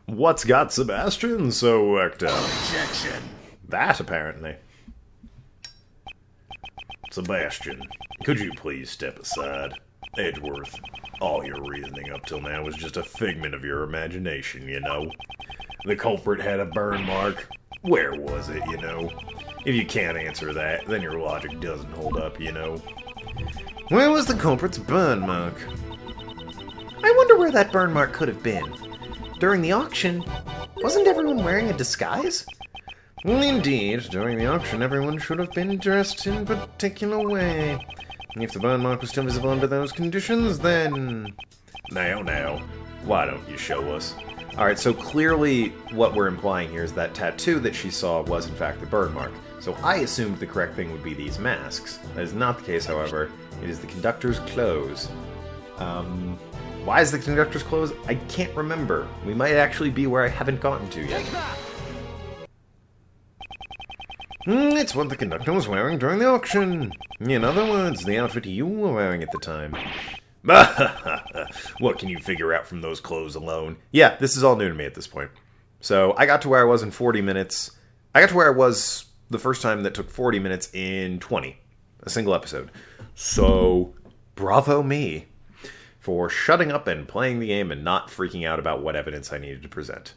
What's got Sebastian so worked up? Objection. That, apparently. Sebastian, could you please step aside? Edgeworth, all your reasoning up till now was just a figment of your imagination, you know? The culprit had a burn mark. Where was it, you know? If you can't answer that, then your logic doesn't hold up, you know? Where was the culprit's burn mark? I wonder where that burn mark could have been. During the auction, wasn't everyone wearing a disguise? Well, indeed, during the auction everyone should have been dressed in a particular way. If the burn mark was still visible under those conditions, then... Now, why don't you show us? Alright, so clearly what we're implying here is that tattoo that she saw was in fact the burn mark. So I assumed the correct thing would be these masks. That is not the case, however. It is the conductor's clothes. Why is the conductor's clothes? I can't remember. We might actually be where I haven't gotten to yet. It's what the conductor was wearing during the auction. In other words, the outfit you were wearing at the time. What can you figure out from those clothes alone? Yeah, this is all new to me at this point. So I got to where I was in 40 minutes. I got to where I was the first time that took 40 minutes in 20. A single episode. So, bravo me for shutting up and playing the game and not freaking out about what evidence I needed to present.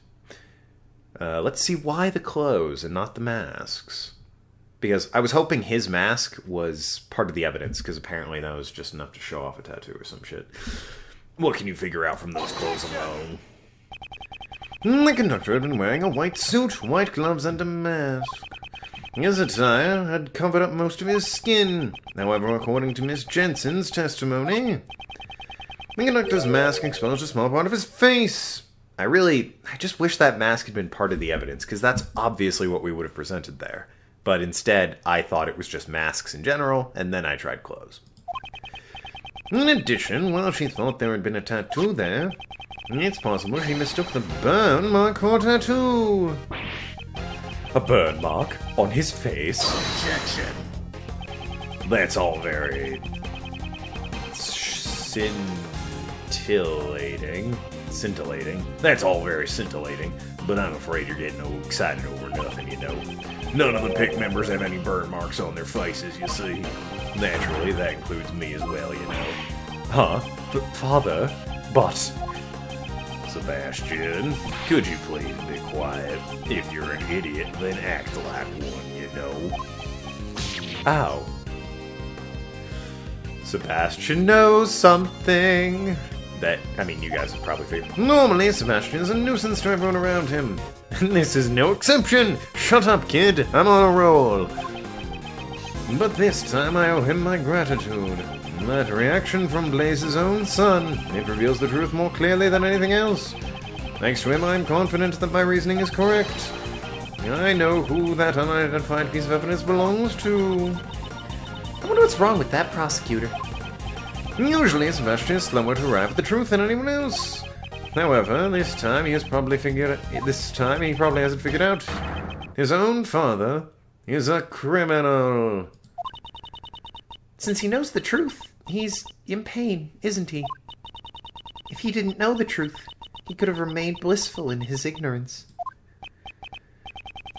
Let's see why the clothes and not the masks. Because I was hoping his mask was part of the evidence, because apparently that was just enough to show off a tattoo or some shit. What can you figure out from those clothes alone? The conductor had been wearing a white suit, white gloves, and a mask. His attire had covered up most of his skin. However, according to Miss Jensen's testimony, the conductor's mask exposed a small part of his face. I just wish that mask had been part of the evidence, because that's obviously what we would have presented there. But instead, I thought it was just masks in general, and then I tried clothes. In addition, while she thought there had been a tattoo there, it's possible she mistook the burn mark for a tattoo. A burn mark on his face? Objection. That's all very... Scintillating. That's all very scintillating, but I'm afraid you're getting excited over nothing, you know. None of the PIC members have any burn marks on their faces, you see. Naturally, that includes me as well, you know. Huh? But, Father, but... Sebastian, could you please be quiet? If you're an idiot, then act like one, you know. Ow. Sebastian knows something. You guys have probably figured. Normally, Sebastian is a nuisance to everyone around him. This is no exception. Shut up, kid. I'm on a roll. But this time I owe him my gratitude. That reaction from Blaze's own son. It reveals the truth more clearly than anything else. Thanks to him, I'm confident that my reasoning is correct. I know who that unidentified piece of evidence belongs to. I wonder what's wrong with that prosecutor. Usually, Sebastian is slower to arrive at the truth than anyone else. However, this time he probably hasn't figured out. His own father is a criminal. Since he knows the truth, he's in pain, isn't he? If he didn't know the truth, he could have remained blissful in his ignorance.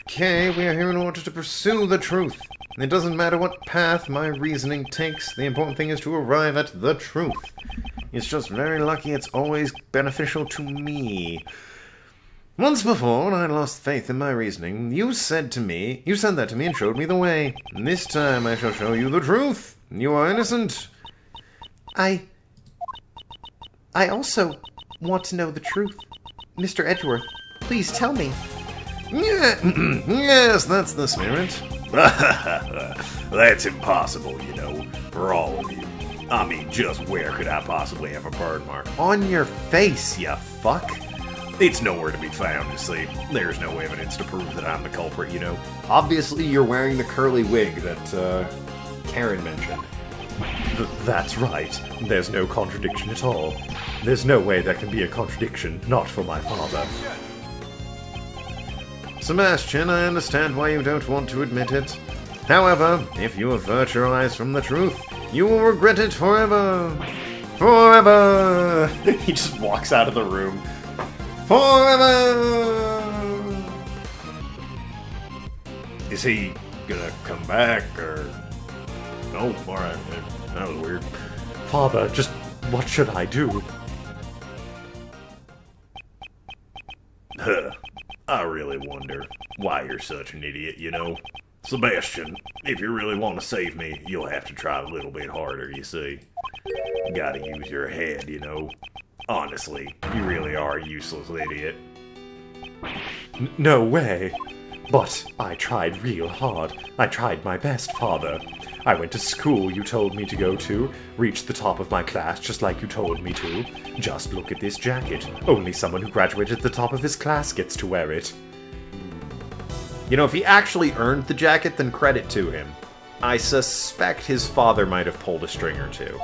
Okay, we are here in order to pursue the truth. It doesn't matter what path my reasoning takes, the important thing is to arrive at the truth. It's just very lucky it's always beneficial to me. Once before, when I lost faith in my reasoning, you said that to me and showed me the way. This time I shall show you the truth. You are innocent. I also want to know the truth. Mr. Edgeworth, please tell me. Yes, that's the spirit. That's impossible, you know, for all of you. I mean, just where could I possibly have a burn mark? On your face, you fuck. It's nowhere to be found, you see. There's no evidence to prove that I'm the culprit, you know. Obviously, you're wearing the curly wig that, Karen mentioned. That's right. There's no contradiction at all. There's no way there can be a contradiction, not for my father. Sebastian, I understand why you don't want to admit it. However, if you avert your eyes from the truth, you will regret it forever. Forever! He just walks out of the room. Forever! Is he gonna come back, or... Oh, alright, that was weird. Father, just what should I do? Huh. I really wonder why you're such an idiot, you know? Sebastian, if you really want to save me, you'll have to try a little bit harder, you see. You gotta use your head, you know? Honestly, you really are a useless idiot. No way. But I tried real hard. I tried my best, Father. I went to school you told me to go to, reached the top of my class just like you told me to. Just look at this jacket. Only someone who graduated at the top of his class gets to wear it. You know, if he actually earned the jacket, then credit to him. I suspect his father might have pulled a string or two.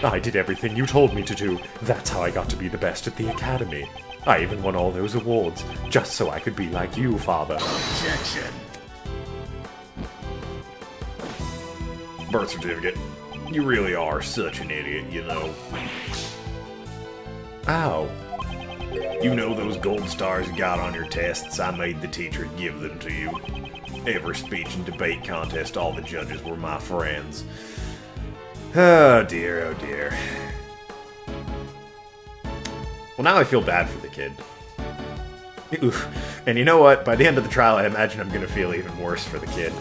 I did everything you told me to do. That's how I got to be the best at the academy. I even won all those awards, just so I could be like you, Father. Objection. Birth certificate. You really are such an idiot, you know. Ow. You know those gold stars you got on your tests? I made the teacher give them to you. Every speech and debate contest, all the judges were my friends. Oh dear, oh dear. Well, now I feel bad for the kid. Oof. And you know what? By the end of the trial, I imagine I'm gonna feel even worse for the kid.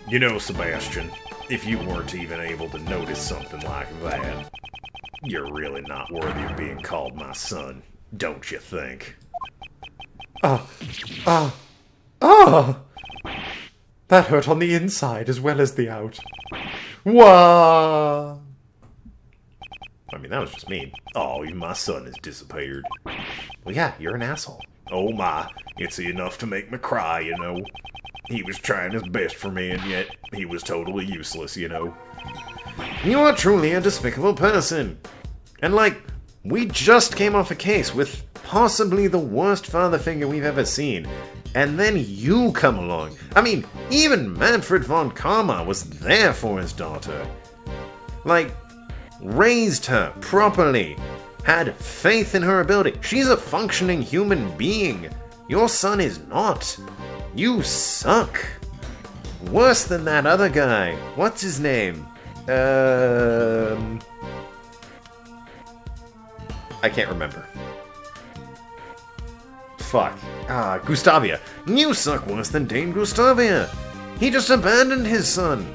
You know, Sebastian, if you weren't even able to notice something like that, you're really not worthy of being called my son, don't you think? That hurt on the inside as well as the out. Wah! I mean, that was just mean. Oh, my son has disappeared. Well, yeah, you're an asshole. Oh my, it's enough to make me cry, you know. He was trying his best for me, and yet he was totally useless, you know. You are truly a despicable person. And like, we just came off a case with possibly the worst father figure we've ever seen. And then you come along. I mean, even Manfred von Karma was there for his daughter. Like, raised her properly. Had faith in her ability. She's a functioning human being. Your son is not. You suck. Worse than that other guy. What's his name? I can't remember. Fuck. Gustavia. You suck worse than Dane Gustavia. He just abandoned his son.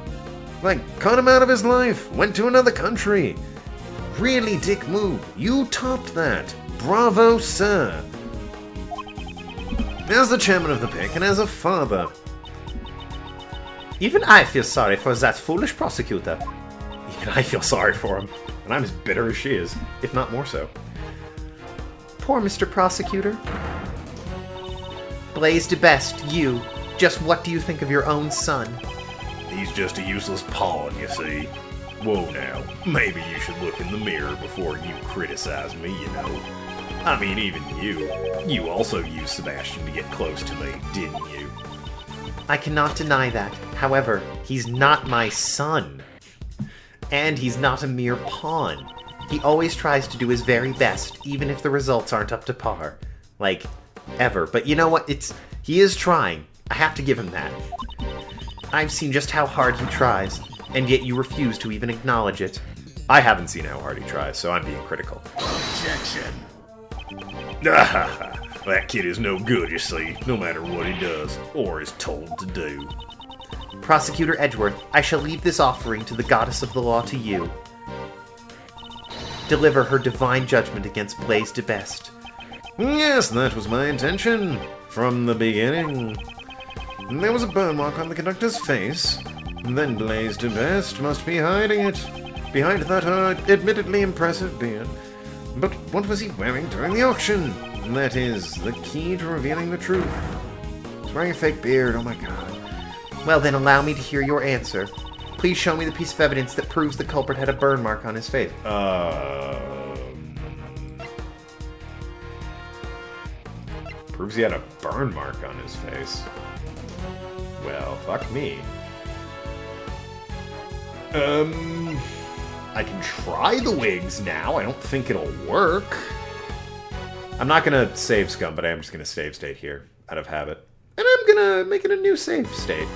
Like, cut him out of his life. Went to another country. Really dick move. You topped that. Bravo, sir. As the chairman of the pick and as a father. Even I feel sorry for that foolish prosecutor. Even I feel sorry for him. And I'm as bitter as she is, if not more so. Poor Mr. Prosecutor. Blaze de Best, you. Just what do you think of your own son? He's just a useless pawn, you see. Whoa now, maybe you should look in the mirror before you criticize me, you know. I mean, even you. You also used Sebastian to get close to me, didn't you? I cannot deny that. However, he's not my son. And he's not a mere pawn. He always tries to do his very best, even if the results aren't up to par. Like, ever. But you know what? He is trying. I have to give him that. I've seen just how hard he tries, and yet you refuse to even acknowledge it. I haven't seen how hard he tries, so I'm being critical. Objection. That kid is no good, you see, no matter what he does, or is told to do. Prosecutor Edgeworth, I shall leave this offering to the goddess of the law to you. Deliver her divine judgment against Blaze de Best. Yes, that was my intention. From the beginning. There was a burn mark on the conductor's face. Then Blaze de Best must be hiding it. Behind that admittedly impressive beard. But what was he wearing during the auction? That is the key to revealing the truth. He's wearing a fake beard, oh my god. Well then, allow me to hear your answer. Please show me the piece of evidence that proves the culprit had a burn mark on his face. Proves he had a burn mark on his face. Well, fuck me. I can try the wigs now. I don't think it'll work. I'm not gonna save scum, but I am just gonna save state here, out of habit. And I'm gonna make it a new save state.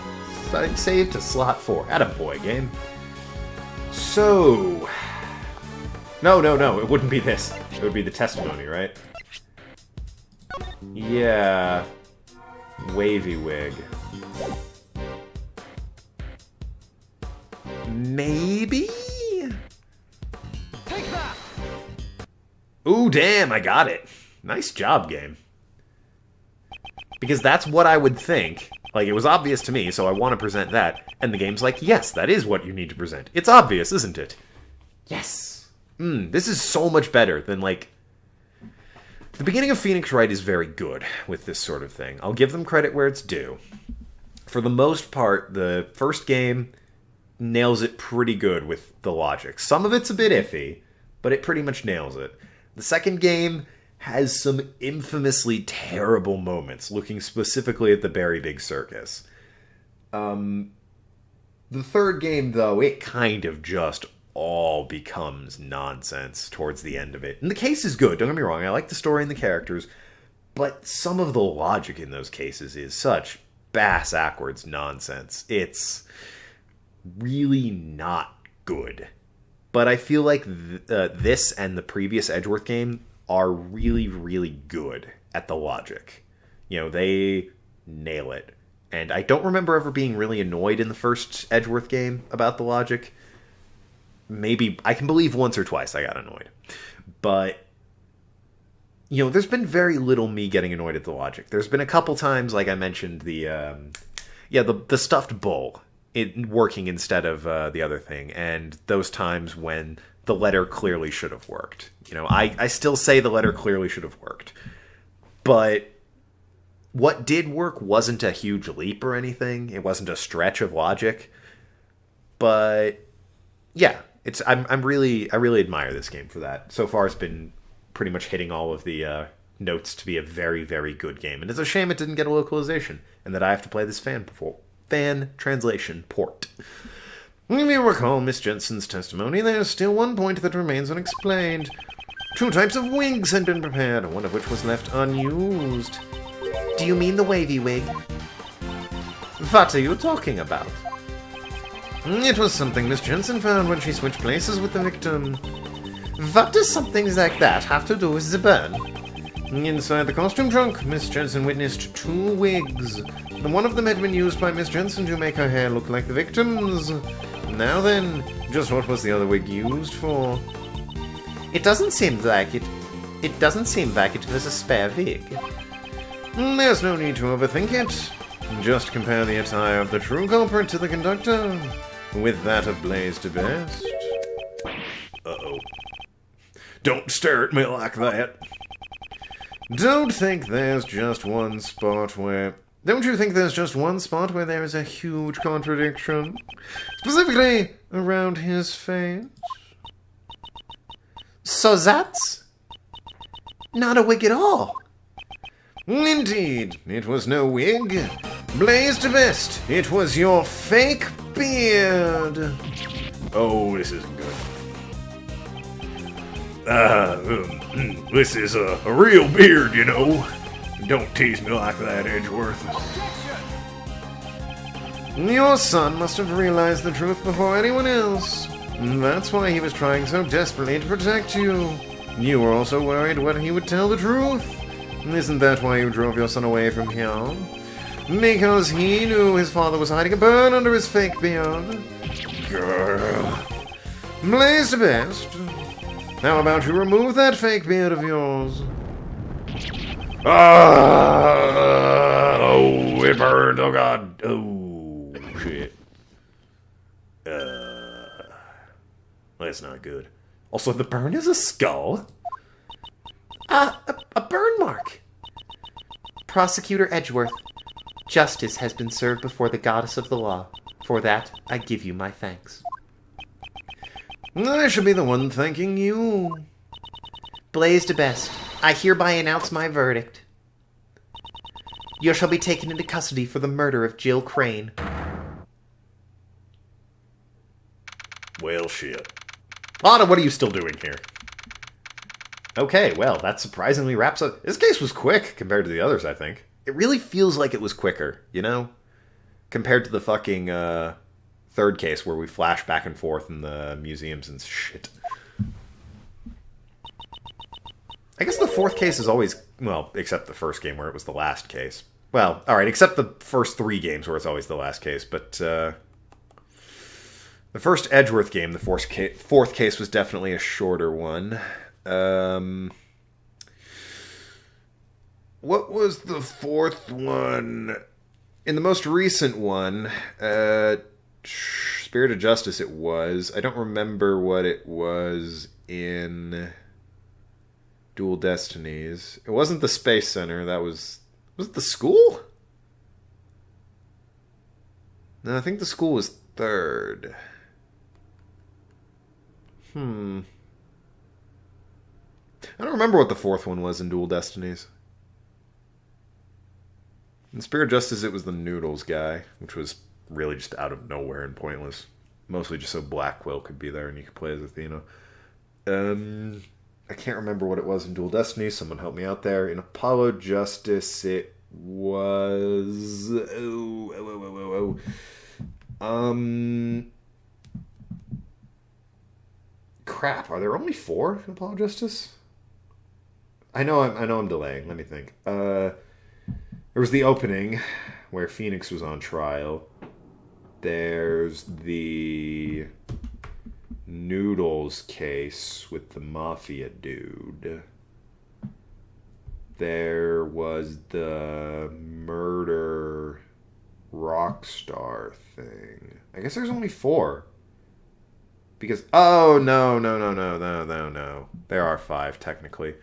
Save to slot 4. Attaboy, game. So... No, it wouldn't be this. It would be the testimony, right? Yeah... Wavy wig. Maybe? Take that! Ooh, damn, I got it. Nice job, game. Because that's what I would think. Like, it was obvious to me, so I want to present that. And the game's like, yes, that is what you need to present. It's obvious, isn't it? Yes. This is so much better than, like... The beginning of Phoenix Wright is very good with this sort of thing. I'll give them credit where it's due. For the most part, the first game nails it pretty good with the logic. Some of it's a bit iffy, but it pretty much nails it. The second game has some infamously terrible moments, looking specifically at the Berry Big Circus. The third game, though, it kind of just all becomes nonsense towards the end of it. And the case is good, don't get me wrong, I like the story and the characters, but some of the logic in those cases is such bass-ackwards nonsense. It's really not good. But I feel like this and the previous Edgeworth game are really, really good at the logic. You know, they nail it. And I don't remember ever being really annoyed in the first Edgeworth game about the logic. Maybe, I can believe once or twice I got annoyed. But, you know, there's been very little me getting annoyed at the logic. There's been a couple times, like I mentioned, the stuffed bull working instead of the other thing. And those times when the letter clearly should have worked. You know, I still say the letter clearly should have worked. But what did work wasn't a huge leap or anything. It wasn't a stretch of logic. But yeah, I really admire this game for that. So far it's been pretty much hitting all of the notes to be a very, very good game. And it's a shame it didn't get a localization and that I have to play this fan translation port. If you recall Miss Jensen's testimony, there's still one point that remains unexplained. 2 types of wigs had been prepared, one of which was left unused. Do you mean the wavy wig? What are you talking about? It was something Miss Jensen found when she switched places with the victim. What does something like that have to do with the burn? Inside the costume trunk, Miss Jensen witnessed 2 wigs. One of them had been used by Miss Jensen to make her hair look like the victim's. Now then, just what was the other wig used for? It doesn't seem like it was a spare wig. There's no need to overthink it. Just compare the attire of the true culprit to the conductor with that of Blaze to Best. Uh-oh. Don't stare at me like that. Don't you think there's just one spot where there is a huge contradiction? Specifically, around his face? So that's not a wig at all. Indeed, it was no wig. Blaze to Best, it was your fake beard. Oh, this isn't good. This is a real beard, you know. Don't tease me like that, Edgeworth. Your son must have realized the truth before anyone else. That's why he was trying so desperately to protect you. You were also worried when he would tell the truth. Isn't that why you drove your son away from here? Because he knew his father was hiding a burn under his fake beard. Girl. Blaze to Best. How about you remove that fake beard of yours? Oh, it burned. Oh, God. Oh, shit. That's not good. Also, the burn is a skull? A burn mark. Prosecutor Edgeworth, justice has been served before the goddess of the law. For that, I give you my thanks. I should be the one thanking you. Blaze to Best, I hereby announce my verdict. You shall be taken into custody for the murder of Jill Crane. Well, shit. Lana, what are you still doing here? Okay, well, that surprisingly wraps up... This case was quick compared to the others, I think. It really feels like it was quicker, you know? Compared to the fucking third case where we flash back and forth in the museums and shit. I guess the fourth case is always... Well, except the first game where it was the last case. Well, alright, except the first 3 games where it's always the last case, but... the first Edgeworth game, the fourth case, was definitely a shorter one. What was the fourth one? In the most recent one, Spirit of Justice it was. I don't remember what it was in Dual Destinies. It wasn't the Space Center, that was... Was it the school? No, I think the school was third. I don't remember what the fourth one was in Dual Destinies. In Spirit of Justice, it was the Noodles guy, which was really just out of nowhere and pointless. Mostly just so Black-Quill could be there and you could play as Athena. I can't remember what it was in Dual Destiny. Someone help me out there. In Apollo Justice, it was... Crap, are there only 4 in Apollo Justice? I know I'm delaying. Let me think. There was the opening where Phoenix was on trial. There's the Noodles case with the Mafia dude. There was the murder Rockstar thing. I guess there's only 4. Because, oh, no. There are 5, technically.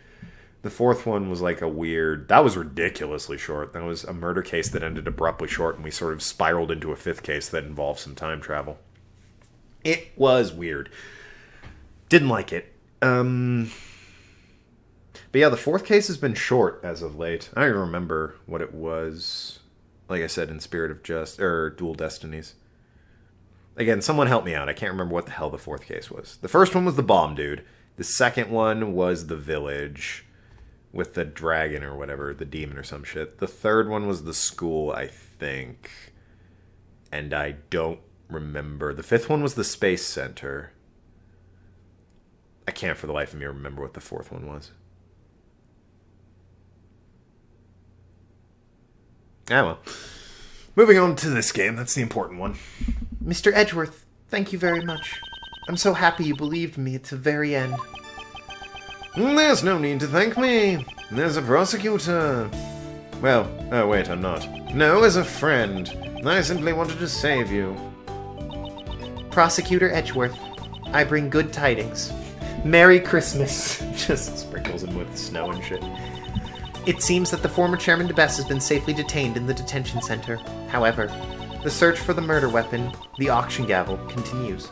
The fourth one was like a weird... That was ridiculously short. That was a murder case that ended abruptly short, and we sort of spiraled into a 5th case that involved some time travel. It was weird. Didn't like it. But yeah, the 4th case has been short as of late. I don't even remember what it was, like I said, in Spirit of Dual Destinies. Again, someone help me out. I can't remember what the hell the 4th case was. The first one was the bomb dude. The second one was the village with the dragon or whatever, the demon or some shit. The third one was the school, I think. And I don't remember. The 5th one was the space center. I can't for the life of me remember what the 4th one was. Ah, well. Moving on to this game. That's the important one. Mr. Edgeworth, thank you very much. I'm so happy you believed me at the very end. There's no need to thank me. There's a prosecutor. Well, oh wait, I'm not. No, as a friend. I simply wanted to save you. Prosecutor Edgeworth, I bring good tidings. Merry Christmas. Just sprinkles him with snow and shit. It seems that the former Chairman DeBest has been safely detained in the detention center. However, the search for the murder weapon, the auction gavel, continues.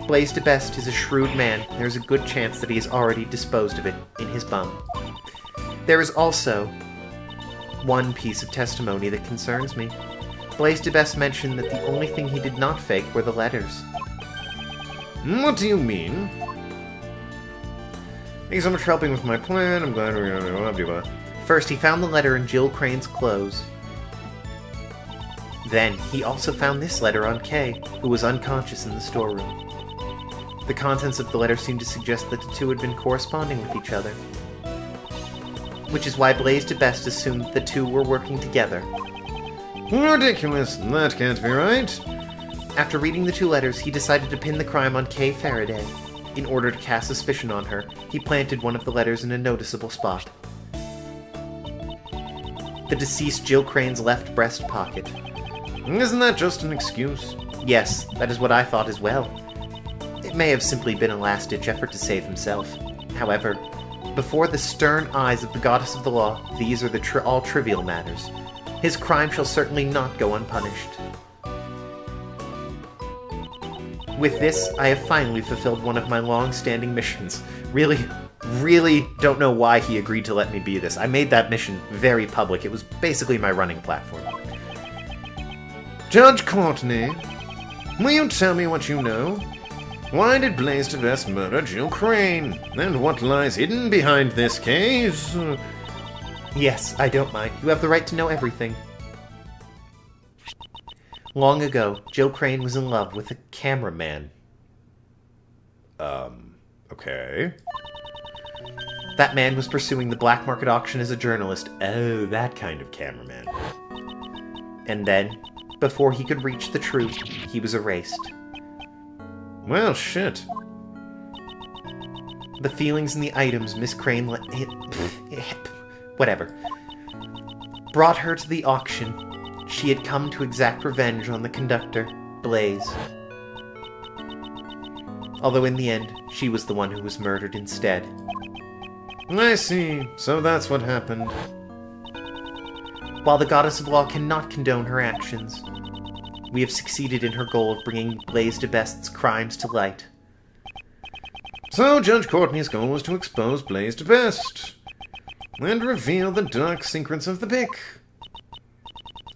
Blaise DeBest is a shrewd man. There's a good chance that he has already disposed of it in his bum. There is also one piece of testimony that concerns me. Blaise DeBest mentioned that the only thing he did not fake were the letters. What do you mean? Thank you so much for helping with my plan. I'm glad we're going to do that. First, he found the letter in Jill Crane's clothes. Then, he also found this letter on Kay, who was unconscious in the storeroom. The contents of the letter seemed to suggest that the two had been corresponding with each other. Which is why Blaise DeBest assumed the two were working together. Ridiculous. That can't be right. After reading the 2 letters, he decided to pin the crime on Kay Faraday. In order to cast suspicion on her, he planted one of the letters in a noticeable spot. The deceased Jill Crane's left breast pocket. Isn't that just an excuse? Yes, that is what I thought as well. It may have simply been a last-ditch effort to save himself. However, before the stern eyes of the goddess of the law, these are the all trivial matters. His crime shall certainly not go unpunished. With this, I have finally fulfilled one of my long-standing missions. Really don't know why he agreed to let me be this. I made that mission very public. It was basically my running platform. Judge Courtney, will you tell me what you know? Why did Blaze DeBest murder Jill Crane? And what lies hidden behind this case? Yes, I don't mind. You have the right to know everything. Long ago, Jill Crane was in love with a cameraman. Okay. That man was pursuing the black market auction as a journalist. Oh, that kind of cameraman. And then, before he could reach the truth, he was erased. Well, shit. The feelings and the items Miss Crane whatever. Brought her to the auction. She had come to exact revenge on the conductor, Blaze. Although in the end, she was the one who was murdered instead. I see. So that's what happened. While the Goddess of Law cannot condone her actions, we have succeeded in her goal of bringing Blaze DeBest's crimes to light. So Judge Courtney's goal was to expose Blaze DeBest and reveal the dark secrets of the pick.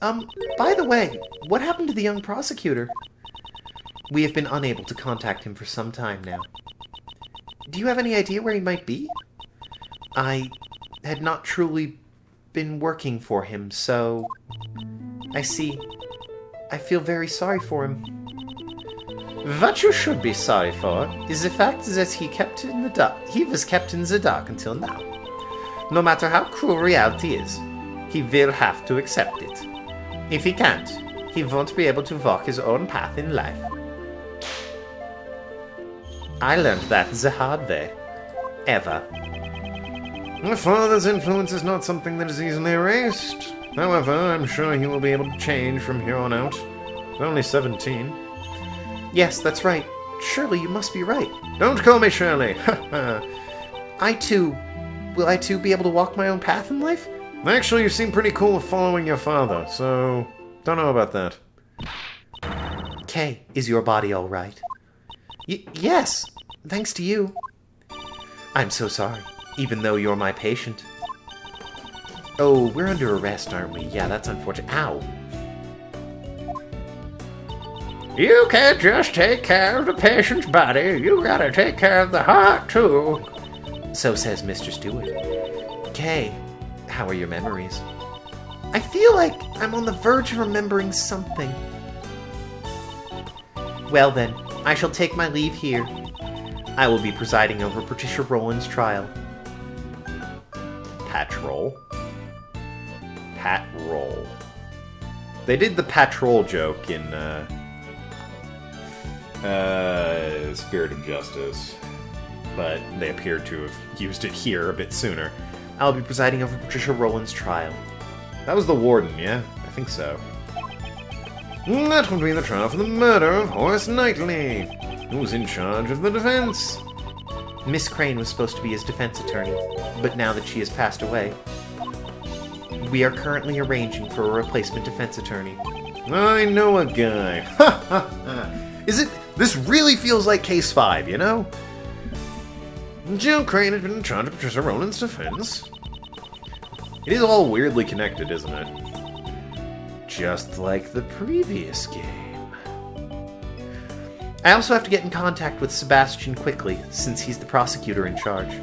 By the way, what happened to the young prosecutor? We have been unable to contact him for some time now. Do you have any idea where he might be? I had not truly been working for him, so... I see. I feel very sorry for him. What you should be sorry for is the fact that he was kept in the dark until now. No matter how cruel reality is, he will have to accept it. If he can't, he won't be able to walk his own path in life. I learned that the hard way. Ever. My father's influence is not something that is easily erased. However, I'm sure he will be able to change from here on out. He's only 17. Yes, that's right. Shirley, you must be right. Don't call me Shirley. Will I too be able to walk my own path in life? Actually, you seem pretty cool with following your father, so don't know about that. Kay, is your body all right? Yes, thanks to you. I'm so sorry, even though you're my patient. Oh, we're under arrest, aren't we? Yeah, that's unfortunate. Ow. You can't just take care of the patient's body, you gotta take care of the heart, too. So says Mr. Stewart. Kay, how are your memories? I feel like I'm on the verge of remembering something. Well then, I shall take my leave here. I will be presiding over Patricia Rowland's trial. Patrol? Pat roll. They did the patrol joke in, Spirit of Justice, but they appear to have used it here a bit sooner. I'll be presiding over Patricia Rowland's trial. That was the warden, yeah? I think so. That would be the trial for the murder of Horace Knightley, who was in charge of the defense. Miss Crane was supposed to be his defense attorney, but now that she has passed away, we are currently arranging for a replacement defense attorney. I know a guy. Ha ha ha. This really feels like Case 5, you know? Jill Crane had been in charge of Patricia Rowland's defense. It is all weirdly connected, isn't it? Just like the previous game. I also have to get in contact with Sebastian quickly, since he's the prosecutor in charge.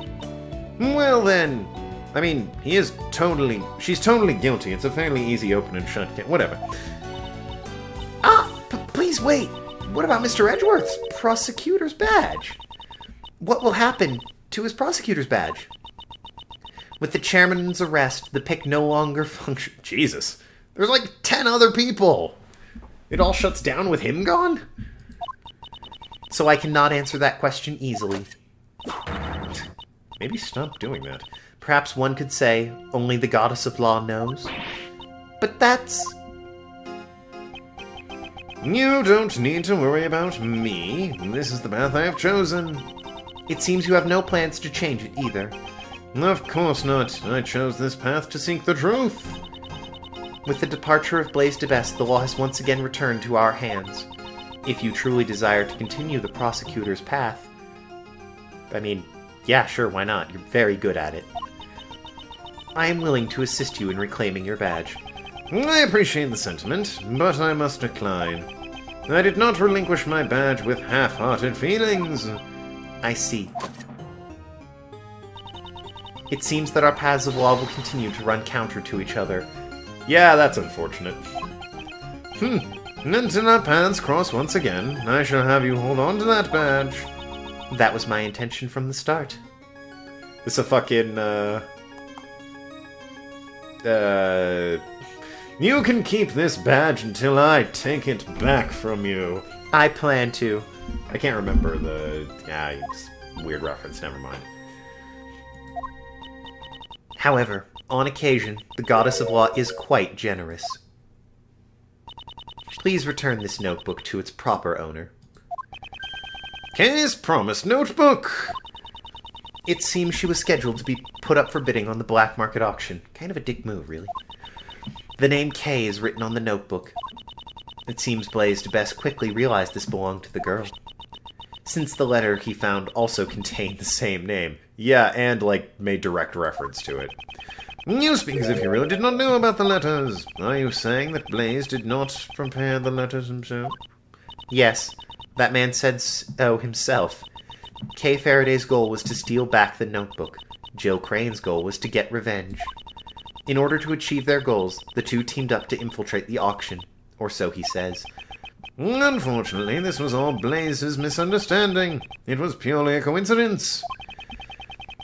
Well then, I mean, she's totally guilty. It's a fairly easy open and shut game. Whatever. Please wait. What about Mr. Edgeworth's prosecutor's badge? What will happen to his prosecutor's badge? With the chairman's arrest, the pick no longer functions. Jesus. There's like 10 other people. It all shuts down with him gone? So I cannot answer that question easily. Maybe stop doing that. Perhaps one could say, only the Goddess of Law knows. But that's... You don't need to worry about me. This is the path I have chosen. It seems you have no plans to change it either. Of course not. I chose this path to seek the truth. With the departure of Blaze DeBest, the law has once again returned to our hands. If you truly desire to continue the prosecutor's path... I mean, yeah, sure, why not? You're very good at it. I am willing to assist you in reclaiming your badge. I appreciate the sentiment, but I must decline. I did not relinquish my badge with half-hearted feelings. I see. It seems that our paths of law will continue to run counter to each other. Yeah, that's unfortunate. Until our paths cross once again, I shall have you hold on to that badge. That was my intention from the start. This a fucking, You can keep this badge until I take it back from you. I plan to. I can't remember the... it's weird reference, never mind. However, on occasion, the Goddess of Law is quite generous. Please return this notebook to its proper owner. Kay's promised notebook! It seems she was scheduled to be put up for bidding on the black market auction. Kind of a dick move, really. The name Kay is written on the notebook. It seems Blaze DeBest quickly realized this belonged to the girl, since the letter he found also contained the same name. Yeah, and, made direct reference to it. You speak as if you really did not know about the letters. Are you saying that Blaze did not prepare the letters himself? Yes, that man said so himself. Kay Faraday's goal was to steal back the notebook. Jill Crane's goal was to get revenge. In order to achieve their goals, the two teamed up to infiltrate the auction, or so he says. Unfortunately, this was all Blaze's misunderstanding. It was purely a coincidence.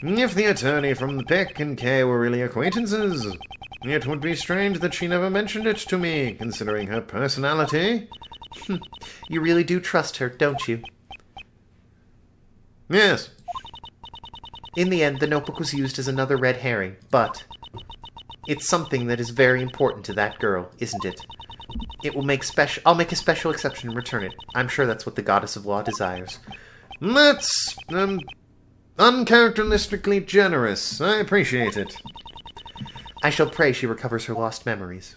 If the attorney from the Pick and Kay were really acquaintances, it would be strange that she never mentioned it to me, considering her personality. You really do trust her, don't you? Yes. In the end, the notebook was used as another red herring, but it's something that is very important to that girl, isn't it? I'll make a special exception and return it. I'm sure that's what the Goddess of Law desires. That's, uncharacteristically generous. I appreciate it. I shall pray she recovers her lost memories.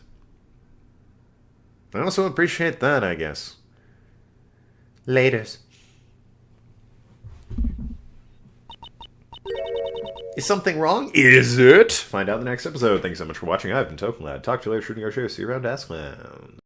I also appreciate that, I guess. Laters. Is something wrong? Is it? Find out in the next episode. Thanks so much for watching. I've been Tokenlad. Talk to you later, shooting our show. See you around Askland.